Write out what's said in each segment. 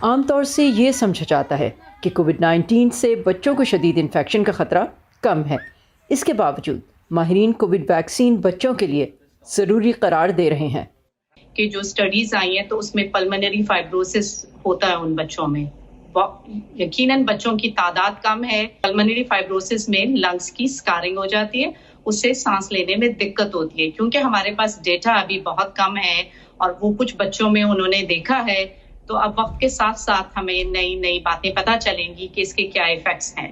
عام طور سے یہ سمجھا جاتا ہے کہ کووڈ-19 سے بچوں کو شدید انفیکشن کا خطرہ کم ہے۔ اس کے باوجود ماہرین کووڈ ویکسین بچوں کے لیے ضروری قرار دے رہے ہیں کہ جو سٹڈیز آئی ہیں تو اس میں پلمنری فائبروسس ہوتا ہے ان بچوں میں، یقیناً بچوں کی تعداد کم ہے۔ پلمنری فائبروسس میں لنگس کی سکارنگ ہو جاتی ہے، اس سے سانس لینے میں دقت ہوتی ہے۔ کیونکہ ہمارے پاس ڈیٹا ابھی بہت کم ہے اور وہ کچھ بچوں میں انہوں نے دیکھا ہے، تو اب وقت کے ساتھ ساتھ ہمیں نئی باتیں پتہ چلیں گی کہ اس کے کیا ایفیکٹس ہیں۔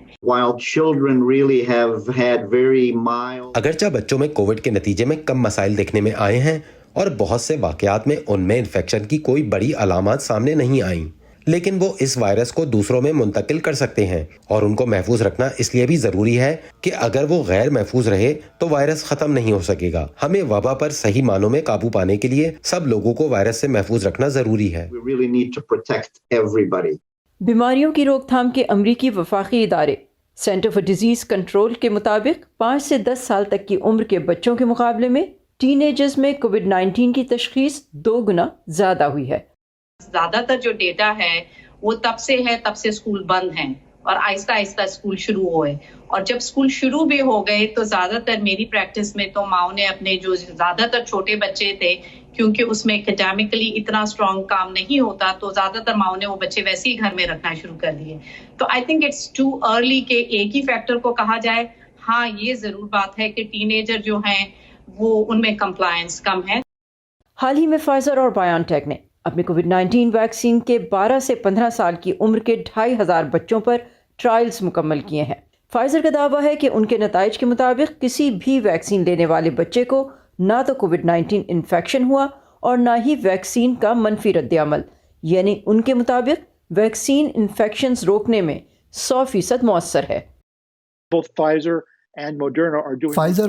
اگرچہ بچوں میں کووڈ کے نتیجے میں کم مسائل دیکھنے میں آئے ہیں اور بہت سے واقعات میں ان میں انفیکشن کی کوئی بڑی علامات سامنے نہیں آئیں، لیکن وہ اس وائرس کو دوسروں میں منتقل کر سکتے ہیں، اور ان کو محفوظ رکھنا اس لیے بھی ضروری ہے کہ اگر وہ غیر محفوظ رہے تو وائرس ختم نہیں ہو سکے گا۔ ہمیں وبا پر صحیح معنوں میں قابو پانے کے لیے سب لوگوں کو وائرس سے محفوظ رکھنا ضروری ہے۔ بیماریوں کی روک تھام کے امریکی وفاقی ادارے سینٹر فار ڈیزیز کنٹرول کے مطابق 5 سے 10 سال تک کی عمر کے بچوں کے مقابلے میں ٹین ایجرز میں کووڈ-19 کی تشخیص 2 گنا زیادہ ہوئی ہے۔ زیادہ تر جو ڈیٹا ہے وہ تب سے اسکول بند ہیں اور آہستہ آہستہ اسکول شروع ہوئے، اور جب اسکول شروع بھی ہو گئے تو زیادہ تر میری پریکٹس میں تو ماؤں نے اپنے جو زیادہ تر چھوٹے بچے تھے، کیونکہ اس میں اکیڈیمکلی اتنا اسٹرانگ کام نہیں ہوتا، تو زیادہ تر ماؤں نے وہ بچے ویسے ہی گھر میں رکھنا شروع کر دیے۔ تو I think it's too early کہ ایک ہی فیکٹر کو کہا جائے۔ ہاں، یہ ضرور بات ہے کہ ٹین ایجر جو ہیں وہ ان میں کمپلائنس کم ہے۔ حال ہی میں فائزر اور بایون ٹیک نے اپنے کووڈ-19 ویکسین کے 12 سے 15 سال کی عمر کے 2500 بچوں پر ٹرائلز مکمل کیے ہیں۔ فائزر کا دعویٰ ہے کہ ان کے نتائج کے مطابق کسی بھی ویکسین لینے والے بچے کو نہ تو کووڈ-19 انفیکشن ہوا اور نہ ہی ویکسین کا منفی رد عمل، یعنی ان کے مطابق ویکسین انفیکشنز روکنے میں 100% مؤثر ہے۔ فائزر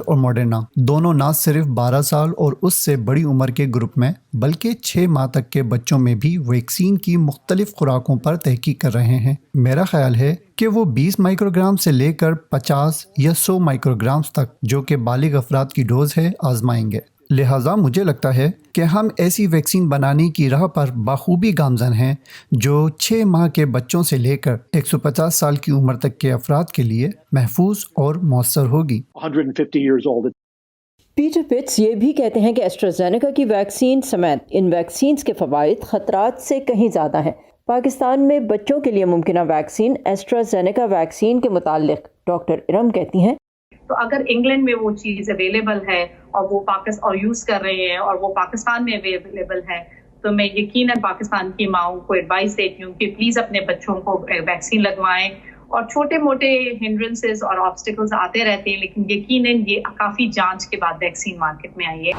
اور موڈرنا دونوں نہ صرف 12 سال اور اس سے بڑی عمر کے گروپ میں بلکہ 6 ماہ تک کے بچوں میں بھی ویکسین کی مختلف خوراکوں پر تحقیق کر رہے ہیں۔ میرا خیال ہے کہ وہ 20 مائکرو گرام سے لے کر 50 یا 100 مائکرو گرامز تک، جو کہ بالغ افراد کی ڈوز ہے، آزمائیں گے۔ لہٰذا مجھے لگتا ہے کہ ہم ایسی ویکسین بنانے کی راہ پر بخوبی گامزن ہیں جو 6 ماہ کے بچوں سے لے کر 150 سال کی عمر تک کے افراد کے لیے محفوظ اور مؤثر ہوگی۔ پیٹر پٹس یہ بھی کہتے ہیں کہ ایسٹرازینیکا کی ویکسین سمیت ان ویکسینز کے فوائد خطرات سے کہیں زیادہ ہیں۔ پاکستان میں بچوں کے لیے ممکنہ ویکسین ایسٹرازینیکا ویکسین کے متعلق ڈاکٹر ارم کہتی ہیں، تو اگر انگلینڈ میں وہ چیز اویلیبل ہے اور وہ اور یوز کر رہے ہیں اور وہ پاکستان میں اویلیبل ہے، تو میں یقیناً پاکستان کی ماؤں کو ایڈوائز دیتی ہوں کہ پلیز اپنے بچوں کو ویکسین لگوائیں۔ اور چھوٹے موٹے ہنڈرنسز اور آبسٹیکلز آتے رہتے ہیں، لیکن یقیناً یہ کافی جانچ کے بعد ویکسین مارکیٹ میں آئی ہے۔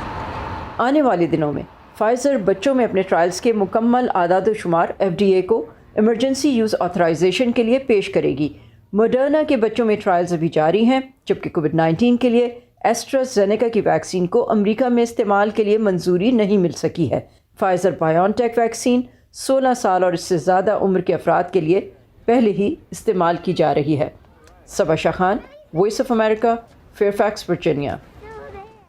آنے والے دنوں میں فائزر بچوں میں اپنے ٹرائلز کے مکمل اعداد و شمار FDA کو ایمرجنسی یوز آتھرائزیشن کے لیے پیش کرے گی۔ موڈرنا کے بچوں میں ٹرائلز ابھی جاری ہیں، جبکہ کووڈ-19 کے لیے ایسٹرازینیکا کی ویکسین کو امریکہ میں استعمال کے لیے منظوری نہیں مل سکی ہے۔ فائزر بایون ٹیک ویکسین 16 سال اور اس سے زیادہ عمر کے افراد کے لیے پہلے ہی استعمال کی جا رہی ہے۔ صبا شاہ Khan, voice of America, fair fax, Virginia.